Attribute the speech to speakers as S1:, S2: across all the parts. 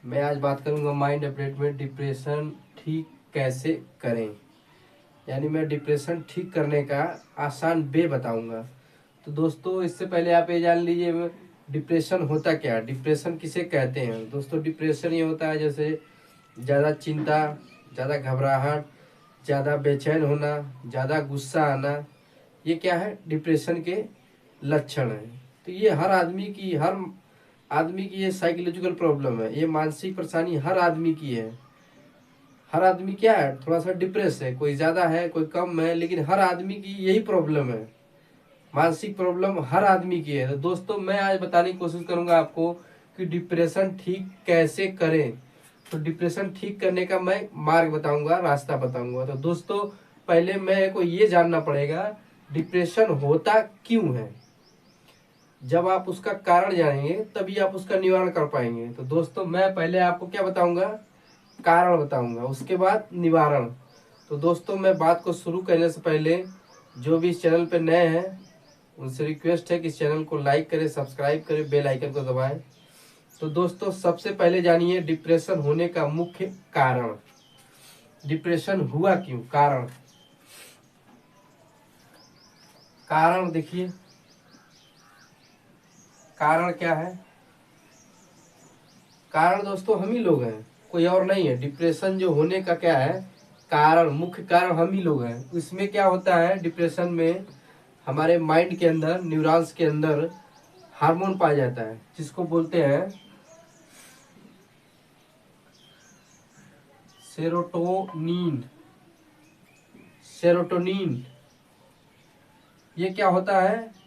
S1: मैं आज बात करूंगा माइंड अपडेट में डिप्रेशन ठीक कैसे करें। यानी मैं डिप्रेशन ठीक करने का आसान वे बताऊंगा। तो दोस्तों, इससे पहले आप ये जान लीजिए डिप्रेशन होता क्या है, डिप्रेशन किसे कहते हैं। दोस्तों, डिप्रेशन ये होता है जैसे ज़्यादा चिंता, ज़्यादा घबराहट, ज़्यादा बेचैन होना, ज़्यादा गुस्सा आना, ये क्या है, डिप्रेशन के लक्षण हैं। तो ये हर आदमी की ये साइकोलॉजिकल प्रॉब्लम है, ये मानसिक परेशानी हर आदमी की है। हर आदमी क्या है, थोड़ा सा डिप्रेस है, कोई ज़्यादा है कोई कम है, लेकिन हर आदमी की यही प्रॉब्लम है। मानसिक प्रॉब्लम हर आदमी की है। तो दोस्तों, मैं आज बताने की कोशिश करूंगा आपको कि डिप्रेशन ठीक कैसे करें। तो डिप्रेशन ठीक करने का मैं मार्ग बताऊंगा, रास्ता बताऊंगा। तो दोस्तों, पहले मैं को ये जानना पड़ेगा डिप्रेशन होता क्यों है। जब आप उसका कारण जानेंगे तभी आप उसका निवारण कर पाएंगे। तो दोस्तों, मैं पहले आपको क्या बताऊंगा, कारण बताऊंगा, उसके बाद निवारण। तो दोस्तों, मैं बात को शुरू करने से पहले जो भी इस चैनल पे नए हैं उनसे रिक्वेस्ट है कि इस चैनल को लाइक करें, सब्सक्राइब करें, बेल आइकन को दबाएं। तो दोस्तों, सबसे पहले जानिए डिप्रेशन होने का मुख्य कारण। डिप्रेशन हुआ क्यों, कारण। कारण देखिए, कारण क्या है। कारण दोस्तों हम ही लोग हैं, कोई और नहीं है। डिप्रेशन जो होने का क्या है कारण, मुख्य कारण हम ही लोग हैं। इसमें क्या होता है, डिप्रेशन में हमारे माइंड के अंदर, न्यूरॉन्स के अंदर हार्मोन पाया जाता है जिसको बोलते हैं सेरोटोनिन। सेरोटोनिन ये क्या होता है,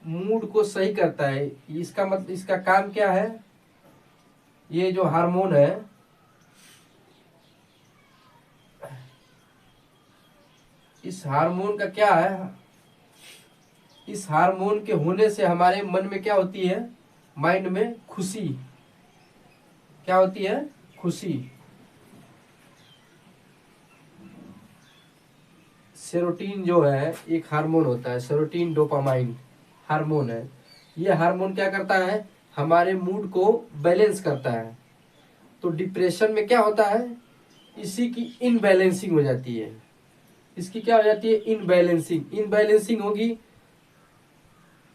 S1: मूड को सही करता है। इसका मतलब, इसका काम क्या है, ये जो हार्मोन है, इस हार्मोन का क्या है, इस हार्मोन के होने से हमारे मन में क्या होती है, माइंड में खुशी, क्या होती है, खुशी। सेरोटीन जो है एक हार्मोन होता है, सेरोटीन डोपामाइन हार्मोन है। ये हार्मोन क्या करता है, हमारे मूड को बैलेंस करता है। तो डिप्रेशन में क्या होता है, इसी की इनबैलेंसिंग हो जाती है। इसकी क्या हो जाती है, इनबैलेंसिंग। इनबैलेंसिंग होगी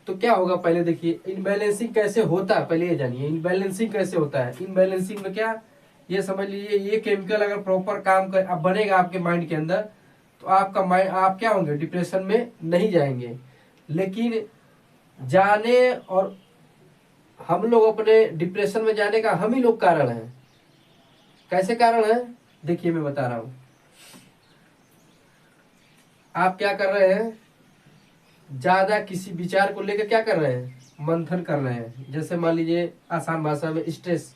S1: तो क्या होगा, पहले देखिए इनबैलेंसिंग कैसे होता है, पहले ये जानिए इनबैलेंसिंग कैसे होता है। इनबैलेंसिंग में क्या, ये समझ लीजिए ये केमिकल अगर प्रॉपर काम कर अब बनेगा आपके माइंड के अंदर, तो आपका माइंड, आप क्या होंगे, डिप्रेशन में नहीं जाएंगे। लेकिन जाने, और हम लोग अपने डिप्रेशन में जाने का हम ही लोग कारण हैं। कैसे कारण है, देखिए मैं बता रहा हूं। आप क्या कर रहे हैं, ज्यादा किसी विचार को लेकर क्या कर रहे हैं, मंथन कर रहे हैं। जैसे मान लीजिए आसान भाषा में स्ट्रेस,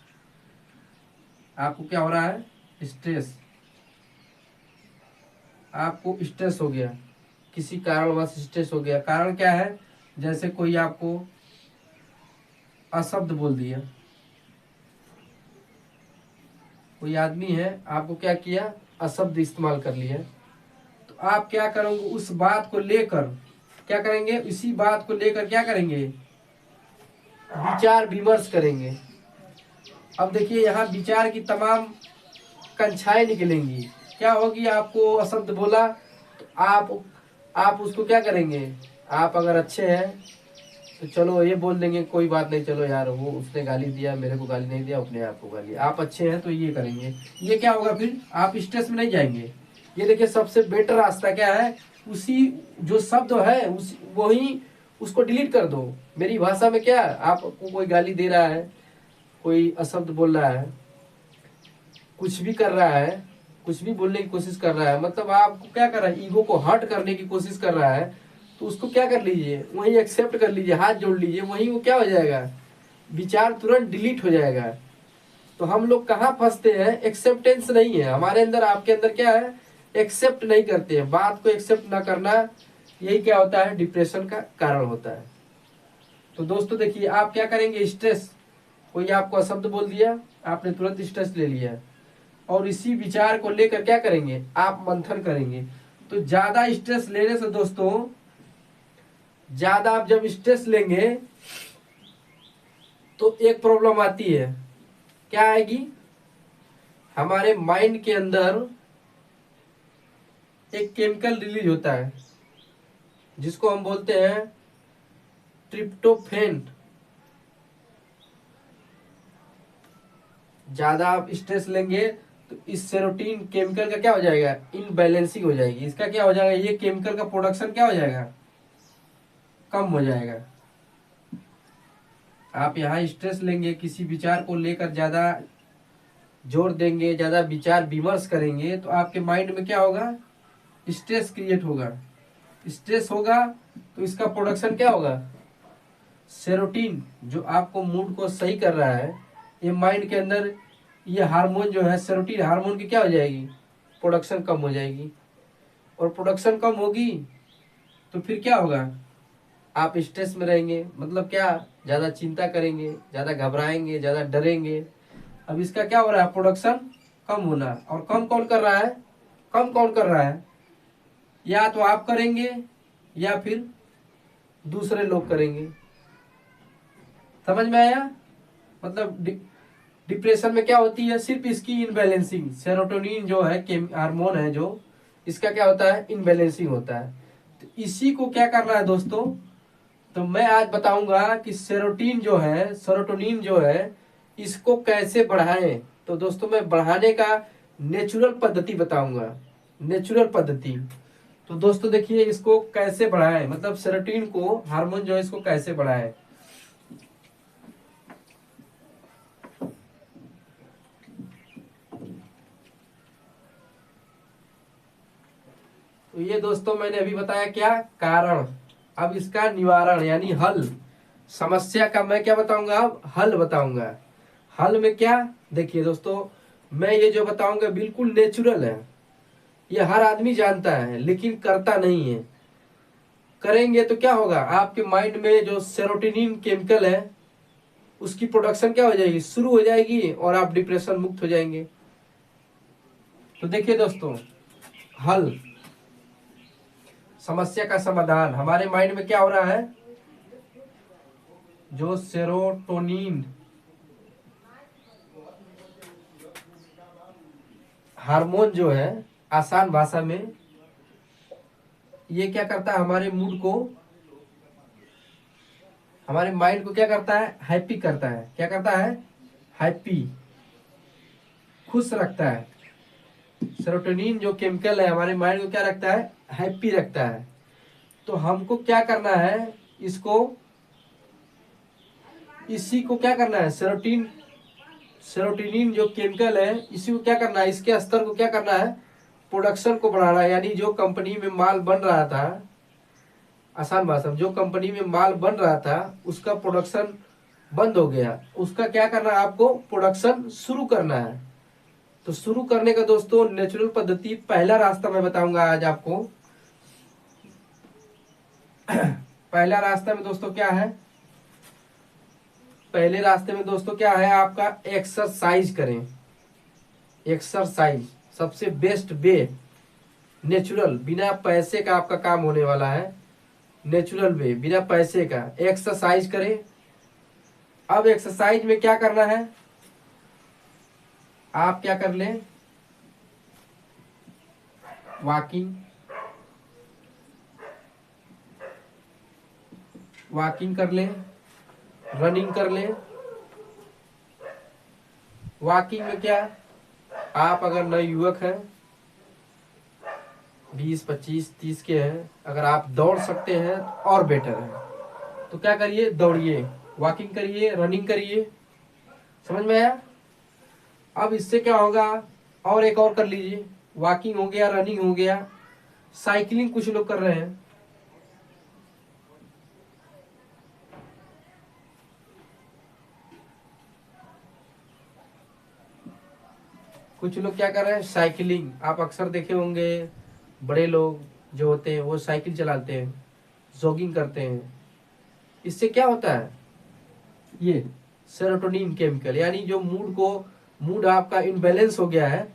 S1: आपको क्या हो रहा है, स्ट्रेस, आपको स्ट्रेस हो गया, किसी कारणवश स्ट्रेस हो गया। कारण क्या है, जैसे कोई आपको अशब्द बोल दिया, कोई आदमी है आपको क्या किया, अशब्द इस्तेमाल कर लिया। तो आप क्या करोगे, उस बात को लेकर क्या करेंगे, इसी बात को लेकर क्या करेंगे, विचार विमर्श करेंगे। अब देखिए यहाँ विचार की तमाम कंछाएं निकलेंगी। क्या होगी, आपको अशब्द बोला तो आप उसको क्या करेंगे, आप अगर अच्छे हैं तो चलो ये बोल देंगे कोई बात नहीं, चलो यार वो उसने गाली दिया, मेरे को गाली नहीं दिया, अपने आप को गाली। आप अच्छे हैं तो ये करेंगे, ये क्या होगा, फिर आप स्ट्रेस में नहीं जाएंगे। ये देखिए सबसे बेटर रास्ता क्या है, उसी जो शब्द है उस वही उसको डिलीट कर दो। मेरी भाषा में क्या, आपको कोई गाली दे रहा है, कोई अशब्द बोल रहा है, कुछ भी कर रहा है, कुछ भी बोलने की कोशिश कर रहा है, मतलब आपको क्या कर रहा है, ईगो को हर्ट करने की कोशिश कर रहा है, तो उसको क्या कर लीजिए, वही एक्सेप्ट कर लीजिए, हाथ जोड़ लीजिए, वही वो क्या हो जाएगा, विचार तुरंत डिलीट हो जाएगा। तो हम लोग कहाँ फंसते हैं, एक्सेप्टेंस नहीं है हमारे अंदर, आपके अंदर क्या है, एक्सेप्ट नहीं करते हैं, बात को एक्सेप्ट ना करना, यही क्या होता है, डिप्रेशन का कारण होता है। तो दोस्तों देखिए, आप क्या करेंगे, स्ट्रेस, कोई आपको अशब्द बोल दिया, आपने तुरंत स्ट्रेस ले लिया, और इसी विचार को लेकर क्या करेंगे, आप मंथन करेंगे। तो ज्यादा स्ट्रेस लेने से दोस्तों, ज्यादा आप जब स्ट्रेस लेंगे तो एक प्रॉब्लम आती है, क्या आएगी, हमारे माइंड के अंदर एक केमिकल रिलीज होता है जिसको हम बोलते हैं ट्रिप्टोफैन। ज्यादा आप स्ट्रेस लेंगे तो इस सेरोटीन केमिकल का क्या हो जाएगा, इनबैलेंसिंग हो जाएगी। इसका क्या हो जाएगा, ये केमिकल का प्रोडक्शन क्या हो जाएगा, कम हो जाएगा। आप यहाँ स्ट्रेस लेंगे, किसी विचार को लेकर ज्यादा जोर देंगे, ज्यादा विचार विमर्श करेंगे, तो आपके माइंड में क्या होगा, स्ट्रेस क्रिएट होगा। स्ट्रेस होगा तो इसका प्रोडक्शन क्या होगा, सेरोटीन, जो आपको मूड को सही कर रहा है। ये माइंड के अंदर ये हार्मोन जो है सेरोटीन हार्मोन की क्या हो जाएगी, प्रोडक्शन कम हो जाएगी। और प्रोडक्शन कम होगी तो फिर क्या होगा, आप स्ट्रेस में रहेंगे, मतलब क्या, ज्यादा चिंता करेंगे, ज्यादा घबराएंगे, ज्यादा डरेंगे। अब इसका क्या हो रहा है, प्रोडक्शन कम होना। और कम कौन कर रहा है, कम कौन कर रहा है, या तो आप करेंगे या फिर दूसरे लोग करेंगे। समझ में आया, मतलब डिप्रेशन में क्या होती है, सिर्फ इसकी इनबैलेंसिंग, सेरोटोनिन जो है हार्मोन है जो, इसका क्या होता है, इनबैलेंसिंग होता है। तो इसी को क्या करना है दोस्तों, तो मैं आज बताऊंगा कि सेरोटोनिन जो है इसको कैसे बढ़ाएं। तो दोस्तों मैं बढ़ाने का नेचुरल पद्धति बताऊंगा, नेचुरल पद्धति। तो दोस्तों देखिए इसको कैसे बढ़ाएं, मतलब सेरोटोनिन को हार्मोन जो है इसको कैसे बढ़ाएं। तो ये दोस्तों मैंने अभी बताया क्या कारण, अब इसका निवारण यानी हल, समस्या का मैं क्या बताऊंगा, अब हल बताऊंगा। हल में क्या, देखिए दोस्तों मैं ये जो बताऊंगा बिल्कुल नेचुरल है, ये हर आदमी जानता है लेकिन करता नहीं है। करेंगे तो क्या होगा, आपके माइंड में जो सेरोटोनिन केमिकल है उसकी प्रोडक्शन क्या हो जाएगी, शुरू हो जाएगी, और आप डिप्रेशन मुक्त हो जाएंगे। तो देखिए दोस्तों हल, समस्या का समाधान, हमारे माइंड में क्या हो रहा है, जो सेरोटोनिन हार्मोन जो है, आसान भाषा में ये क्या करता है, हमारे मूड को, हमारे माइंड को क्या करता है, हैप्पी करता है। क्या करता है, हैप्पी, खुश रखता है। सेरोटोनिन जो केमिकल है हमारे माइंड को क्या रखता है, हैप्पी रखता है। तो हमको क्या करना है, इसको, इसी को क्या करना है, सेरोटोनिन जो केमिकल है इसी को क्या करना है, इसके स्तर को क्या करना है, प्रोडक्शन को बढ़ाना है। यानी जो कंपनी में माल बन रहा था, आसान भाषा में जो कंपनी में माल बन रहा था उसका प्रोडक्शन बंद हो गया, उसका क्या करना है, आपको प्रोडक्शन शुरू करना है। तो शुरू करने का दोस्तों नेचुरल पद्धति, पहला रास्ता मैं बताऊंगा आज आपको। पहला रास्ता में दोस्तों क्या है, पहले रास्ते में दोस्तों क्या है, आपका एक्सरसाइज करें। एक्सरसाइज सबसे बेस्ट वे, नेचुरल, बिना पैसे का आपका काम होने वाला है, नेचुरल वे, बिना पैसे का। एक्सरसाइज करें। अब एक्सरसाइज में क्या करना है, आप क्या कर लें, वॉकिंग, वॉकिंग कर लें, रनिंग कर लें। वॉकिंग में क्या, आप अगर नए युवक हैं, 20, 25, 30 के हैं, अगर आप दौड़ सकते हैं और बेटर है, तो क्या करिए, दौड़िए, वॉकिंग करिए, रनिंग करिए। समझ में आया। अब इससे क्या होगा, और एक और कर लीजिए, वॉकिंग हो गया, रनिंग हो गया, साइकिलिंग कुछ लोग कर रहे हैं। कुछ लोग क्या कर रहे हैं, साइकिलिंग। आप अक्सर देखे होंगे बड़े लोग जो होते हैं वो साइकिल चलाते हैं, जॉगिंग करते हैं। इससे क्या होता है, ये सेरोटोनिन केमिकल, यानी जो मूड आपका इनबैलेंस हो गया है,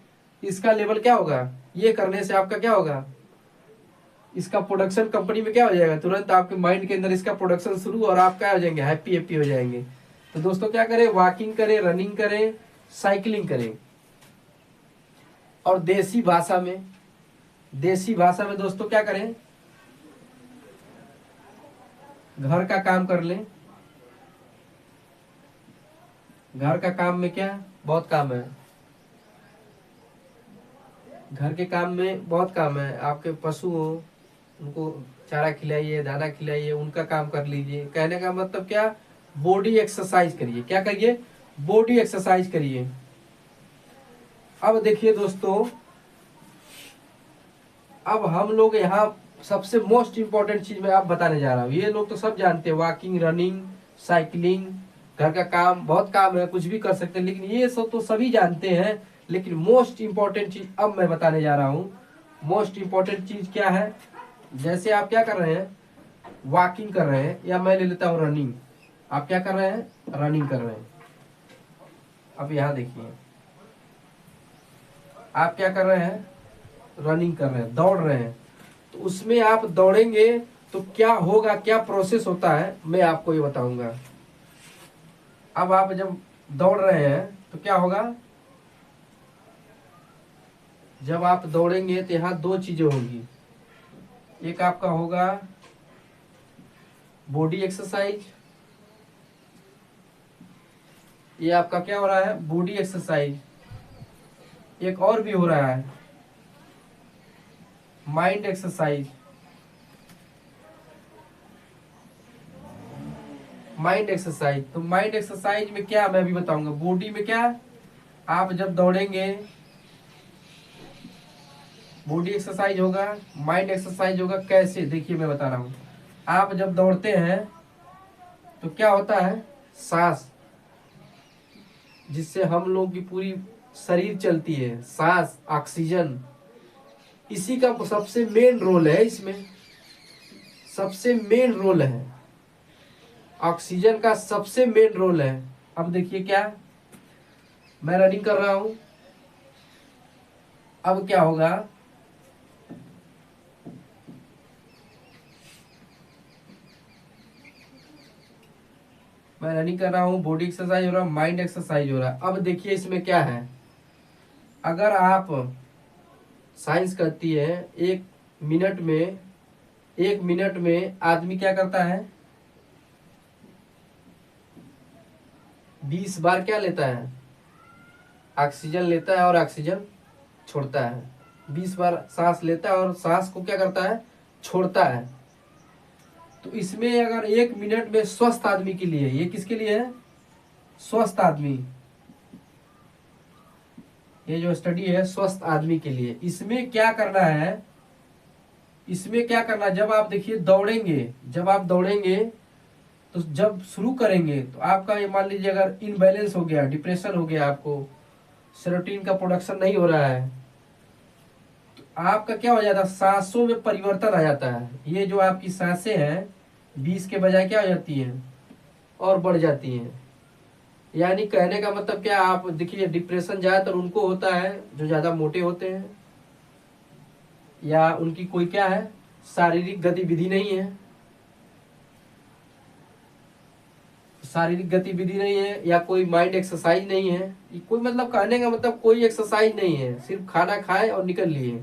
S1: इसका लेवल क्या होगा, ये करने से आपका क्या होगा, इसका प्रोडक्शन कंपनी में क्या हो जाएगा, तुरंत आपके माइंड के अंदर इसका प्रोडक्शन शुरू, और आप क्या हो जाएंगे, हैप्पी हैप्पी हो जाएंगे। तो दोस्तों क्या करें, वॉकिंग करें, रनिंग करें, साइकिलिंग करें। और देसी भाषा में दोस्तों क्या करें, घर का काम कर लें। घर का काम में क्या बहुत काम है, घर के काम में बहुत काम है। आपके पशु हो, उनको चारा खिलाइए, दाना खिलाइए, उनका काम कर लीजिए। कहने का मतलब क्या, बॉडी एक्सरसाइज करिए। क्या करिए, बॉडी एक्सरसाइज करिए। अब देखिए दोस्तों, अब हम लोग यहाँ सबसे मोस्ट इम्पोर्टेंट चीज मैं आप बताने जा रहा हूँ। ये लोग तो सब जानते हैं, वॉकिंग, रनिंग, साइकिलिंग, घर का काम, बहुत काम है, कुछ भी कर सकते हैं, लेकिन ये सब तो सभी जानते हैं। लेकिन मोस्ट इम्पोर्टेंट चीज अब मैं बताने जा रहा हूँ। मोस्ट इम्पोर्टेंट चीज क्या है, जैसे आप क्या कर रहे हैं, वॉकिंग कर रहे हैं, या मैं ले लेता हूँ रनिंग। आप क्या कर रहे हैं, रनिंग कर रहे हैं। अब यहाँ देखिए, आप क्या कर रहे हैं, रनिंग कर रहे हैं, दौड़ रहे हैं। तो उसमें आप दौड़ेंगे तो क्या होगा, क्या प्रोसेस होता है, मैं आपको ये बताऊंगा। अब आप जब दौड़ रहे हैं तो क्या होगा, जब आप दौड़ेंगे तो यहाँ दो चीजें होंगी। एक आपका होगा बॉडी एक्सरसाइज, ये आपका क्या हो रहा है, बॉडी एक्सरसाइज। एक और भी हो रहा है, माइंड एक्सरसाइज। माइंड एक्सरसाइज, तो माइंड एक्सरसाइज में क्या मैं अभी बताऊंगा। बॉडी में क्या, आप जब दौड़ेंगे बॉडी एक्सरसाइज होगा, माइंड एक्सरसाइज होगा। कैसे, देखिए मैं बता रहा हूँ। आप जब दौड़ते हैं तो क्या होता है, सांस, जिससे हम लोग की पूरी शरीर चलती है, सांस, ऑक्सीजन, इसी का सबसे मेन रोल है। इसमें सबसे मेन रोल है, ऑक्सीजन का सबसे मेन रोल है। अब देखिए क्या, मैं रनिंग कर रहा हूं, अब क्या होगा, मैं रनिंग कर रहा हूं, बॉडी एक्सरसाइज हो रहा है, माइंड एक्सरसाइज हो रहा है। अब देखिए इसमें क्या है, अगर आप, साइंस कहती है 1 मिनट में आदमी क्या करता है, 20 बार क्या लेता है, ऑक्सीजन लेता है और ऑक्सीजन छोड़ता है। 20 बार सांस लेता है और सांस को क्या करता है, छोड़ता है। तो इसमें अगर 1 मिनट में स्वस्थ आदमी के लिए, ये किसके लिए है, स्वस्थ आदमी, ये जो स्टडी है स्वस्थ आदमी के लिए। इसमें क्या करना है, इसमें क्या करना है, जब आप देखिए दौड़ेंगे, जब आप दौड़ेंगे तो जब शुरू करेंगे तो आपका ये मान लीजिए अगर इनबैलेंस हो गया, डिप्रेशन हो गया, आपको सेरोटोनिन का प्रोडक्शन नहीं हो रहा है, तो आपका क्या हो जाता है, सांसों में परिवर्तन आ जाता है। ये जो आपकी सांसें हैं 20 के बजाय क्या हो जाती हैं, और बढ़ जाती हैं। यानी कहने का मतलब क्या, आप देखिए डिप्रेशन ज्यादातर उनको होता है जो ज्यादा मोटे होते हैं, या उनकी कोई क्या है, शारीरिक गतिविधि नहीं है, शारीरिक गतिविधि नहीं है, या कोई माइंड एक्सरसाइज नहीं है। कोई मतलब कहने का मतलब कोई एक्सरसाइज नहीं है, सिर्फ खाना खाए और निकल लिए।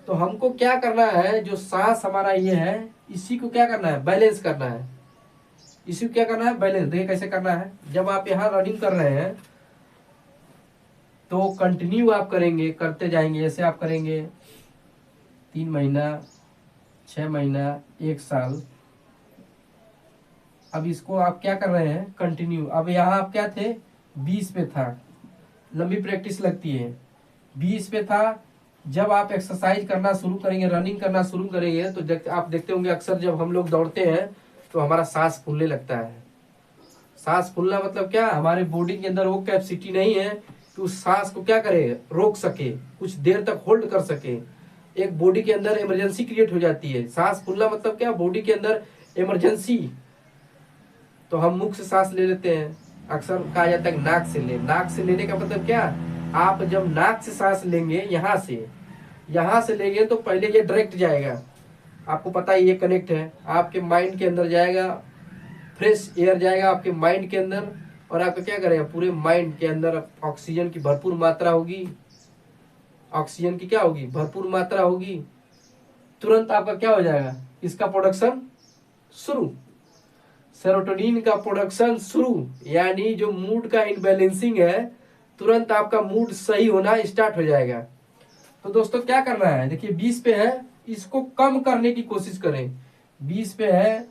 S1: तो हमको क्या करना है, जो सांस हमारा ये है, इसी को क्या करना है, बैलेंस करना है। इसी को क्या करना है, बैलेंस। देखिए कैसे करना है, जब आप यहाँ रनिंग कर रहे हैं तो कंटिन्यू आप करेंगे, करते जाएंगे। जैसे आप करेंगे 3 महीना, 6 महीना, 1 साल। अब इसको आप क्या कर रहे हैं, कंटिन्यू। अब यहाँ आप क्या थे, 20 पे था, लंबी प्रैक्टिस लगती है, 20 पे था। जब आप एक्सरसाइज करना शुरू करेंगे, रनिंग करना शुरू करेंगे, तो आप देखते होंगे अक्सर जब हम लोग दौड़ते हैं तो हमारा सांस फूलने लगता है। सांस फूलना मतलब क्या, हमारे बॉडी के अंदर वो कैपेसिटी नहीं है कि उस सांस को क्या करे, रोक सके, कुछ देर तक होल्ड कर सके। एक बॉडी के अंदर इमरजेंसी क्रिएट हो जाती है। सांस फूलना मतलब क्या, बॉडी के अंदर इमरजेंसी। तो हम मुख से सांस ले लेते हैं, अक्सर कहा जाता है नाक से ले। नाक से लेने का मतलब क्या, आप जब नाक से सांस लेंगे, यहाँ से लेंगे तो पहले ये डायरेक्ट जाएगा, आपको पता है ये कनेक्ट है, आपके माइंड के अंदर जाएगा, फ्रेश एयर जाएगा आपके माइंड के अंदर, और आपका क्या करेगा, पूरे माइंड के अंदर ऑक्सीजन की भरपूर मात्रा होगी, ऑक्सीजन की क्या होगी, भरपूर मात्रा होगी। तुरंत आपका क्या हो जाएगा, इसका प्रोडक्शन शुरू, सेरोटोनिन का प्रोडक्शन शुरू। यानी जो मूड का इनबैलेंसिंग है, तुरंत आपका मूड सही होना स्टार्ट हो जाएगा। तो दोस्तों क्या करना है, देखिए 20 पे है, इसको कम करने की कोशिश करें। 20 पे है,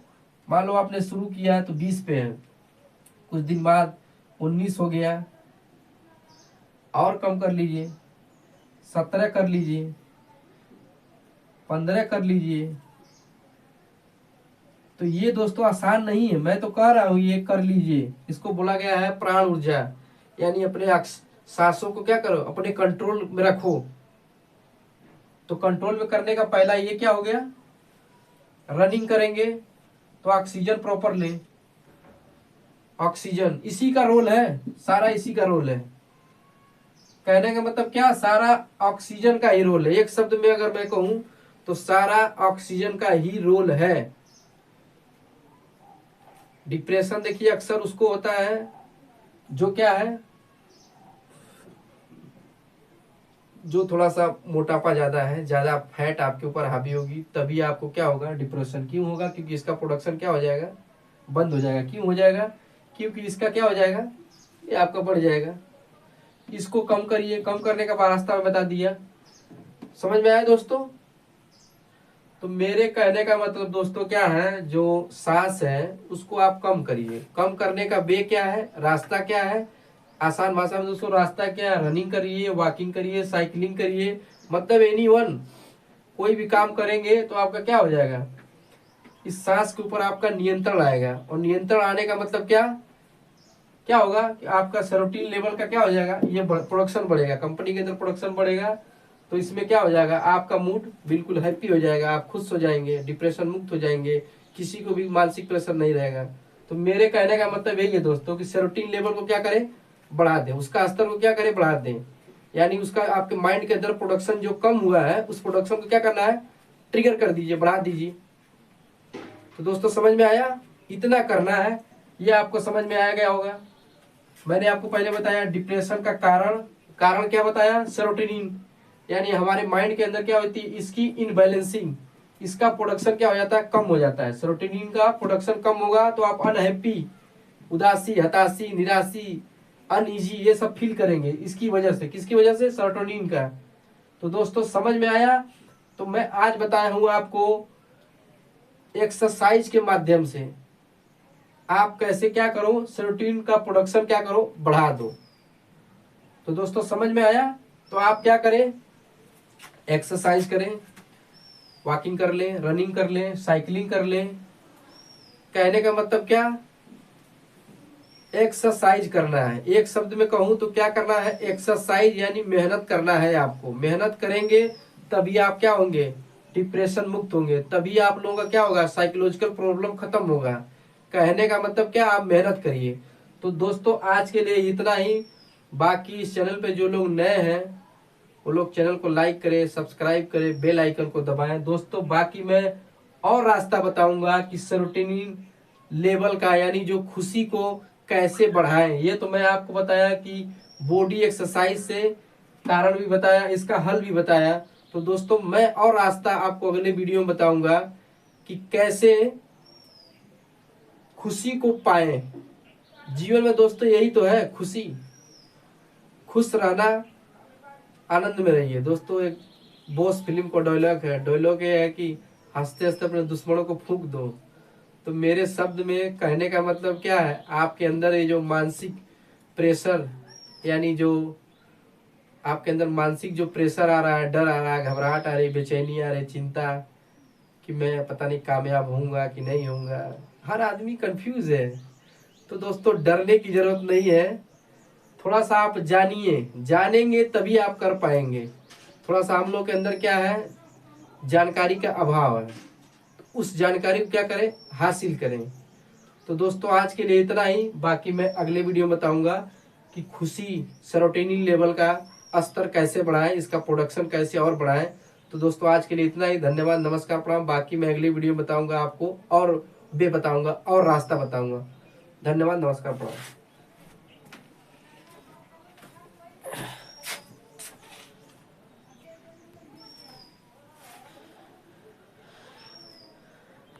S1: मान लो आपने शुरू किया तो 20 पे है, कुछ दिन बाद 19 हो गया, और कम कर लीजिए, 17 कर लीजिए, 15 कर लीजिए। तो ये दोस्तों आसान नहीं है, मैं तो कह रहा हूं ये कर लीजिए। इसको बोला गया है प्राण ऊर्जा, यानी अपने सांसों को क्या करो, अपने कंट्रोल में रखो। तो कंट्रोल में करने का पहला ये क्या हो गया, रनिंग करेंगे तो ऑक्सीजन प्रॉपर लें। ऑक्सीजन इसी का रोल है, सारा इसी का रोल है। कहने का मतलब क्या, सारा ऑक्सीजन का ही रोल है। एक शब्द में अगर मैं कहूं तो सारा ऑक्सीजन का ही रोल है। डिप्रेशन देखिए अक्सर उसको होता है जो क्या है, जो थोड़ा सा मोटापा ज्यादा है, ज्यादा फैट आपके ऊपर हावी होगी, तभी आपको क्या होगा, डिप्रेशन। क्यों होगा, क्योंकि इसका प्रोडक्शन क्या हो जाएगा, बंद हो जाएगा। क्यों हो जाएगा, क्योंकि इसका क्या हो जाएगा, ये आपका बढ़ जाएगा। इसको कम करिए, कम करने का रास्ता मैं बता दिया। समझ में आया दोस्तों। तो मेरे कहने का मतलब दोस्तों क्या है, जो सांस है उसको आप कम करिए। कम करने का वे क्या है, रास्ता क्या है, आसान भाषा में दोस्तों रास्ता क्या है, रनिंग करिए, वॉकिंग करिए, साइकिलिंग करिए, मतलब एनी वन, कोई भी काम करेंगे तो आपका क्या हो जाएगा, इस सांस के ऊपर आपका नियंत्रण आएगा। और नियंत्रण आने का मतलब क्या क्या होगा कि आपका सेरोटोनिन लेवल का क्या हो जाएगा, ये प्रोडक्शन बढ़ेगा, कंपनी के अंदर प्रोडक्शन बढ़ेगा। तो इसमें क्या हो जाएगा, आपका मूड बिल्कुल हैप्पी हो जाएगा, आप खुश हो जाएंगे, डिप्रेशन मुक्त हो जाएंगे, किसी को भी मानसिक प्रेशर नहीं रहेगा। तो मेरे कहने का मतलब यही है दोस्तों कि सेरोटोनिन लेवल को क्या करें, बढ़ा दें, उसका स्तर को क्या करें, बढ़ा दें। यानी उसका आपके माइंड के अंदर प्रोडक्शन जो कम हुआ है, उस प्रोडक्शन को क्या करना है, ट्रिगर कर दीजिए, बढ़ा दीजिए। तो दोस्तों समझ में आया, इतना करना है, ये आपको समझ में आया गया होगा। मैंने आपको पहले बताया डिप्रेशन का कारण, कारण क्या बताया, सेरोटोनिन। यानी हमारे माइंड के अंदर क्या होती है, इसकी इनबैलेंसिंग, इसका प्रोडक्शन क्या हो जाता है, कम हो जाता है। सेरोटोनिन का प्रोडक्शन कम होगा तो आप अनहैप्पी, उदासी, हताशी, निराशी, अनईजी, ये सब फील करेंगे। इसकी वजह से, किसकी वजह से, सेरोटोनिन का। तो दोस्तों समझ में आया। तो मैं आज बताया हूं आपको एक्सरसाइज के माध्यम से आप कैसे क्या करो, सेरोटोनिन का प्रोडक्शन क्या करो, बढ़ा दो। तो दोस्तों समझ में आया। तो आप क्या करें, एक्सरसाइज करें, वॉकिंग कर लें, रनिंग कर लें, साइकिलिंग कर लें। कहने का मतलब क्या, एक्सरसाइज करना है। एक शब्द में कहूं तो क्या करना है, एक्सरसाइज, यानी मेहनत करना है आपको। मेहनत करेंगे तभी आप क्या होंगे, डिप्रेशन मुक्त होंगे, तभी आप लोगों का क्या होगा, साइकोलॉजिकल प्रॉब्लम खत्म होगा। कहने का मतलब क्या, आप मेहनत करिए। तो दोस्तों आज के लिए इतना ही। बाकी इस चैनल पे जो लोग नए हैं वो लोग चैनल को लाइक करें, सब्सक्राइब करें, बेल आइकन को दबाएं दोस्तों। बाकी मैं और रास्ता बताऊंगा कि सेरोटोनिन लेवल का, यानी जो खुशी को कैसे बढ़ाएं। ये तो मैं आपको बताया कि बॉडी एक्सरसाइज से, कारण भी बताया, इसका हल भी बताया। तो दोस्तों मैं और रास्ता आपको अगले वीडियो में बताऊंगा कि कैसे खुशी को पाएं। जीवन में दोस्तों यही तो है खुशी, खुश रहना, आनंद में रहिए। दोस्तों एक बॉस फिल्म को डायलॉग है, डायलॉग ये है कि हंसते हंसते अपने दुश्मनों को फूंक दो। तो मेरे शब्द में कहने का मतलब क्या है, आपके अंदर ये जो मानसिक प्रेशर, यानी जो आपके अंदर मानसिक जो प्रेशर आ रहा है, डर आ रहा है, घबराहट आ रही, बेचैनी आ रही, चिंता कि मैं पता नहीं कामयाब होऊंगा कि नहीं होऊंगा, हर आदमी कंफ्यूज है। तो दोस्तों डरने की जरूरत नहीं है, थोड़ा सा आप जानिए, जानेंगे तभी आप कर पाएंगे। थोड़ा सा हम लोग के अंदर क्या है, जानकारी का अभाव है, तो उस जानकारी को क्या करें, हासिल करें। तो दोस्तों आज के लिए इतना ही। बाकी मैं अगले वीडियो में बताऊंगा कि खुशी, सेरोटोनिन लेवल का स्तर कैसे बढ़ाएं, इसका प्रोडक्शन कैसे और बढ़ाएं। तो दोस्तों आज के लिए इतना ही। धन्यवाद, नमस्कार, प्रणाम। बाकी मैं अगले वीडियो में बताऊंगा आपको और वे बताऊंगा और रास्ता बताऊंगा। धन्यवाद, नमस्कार, प्रणाम।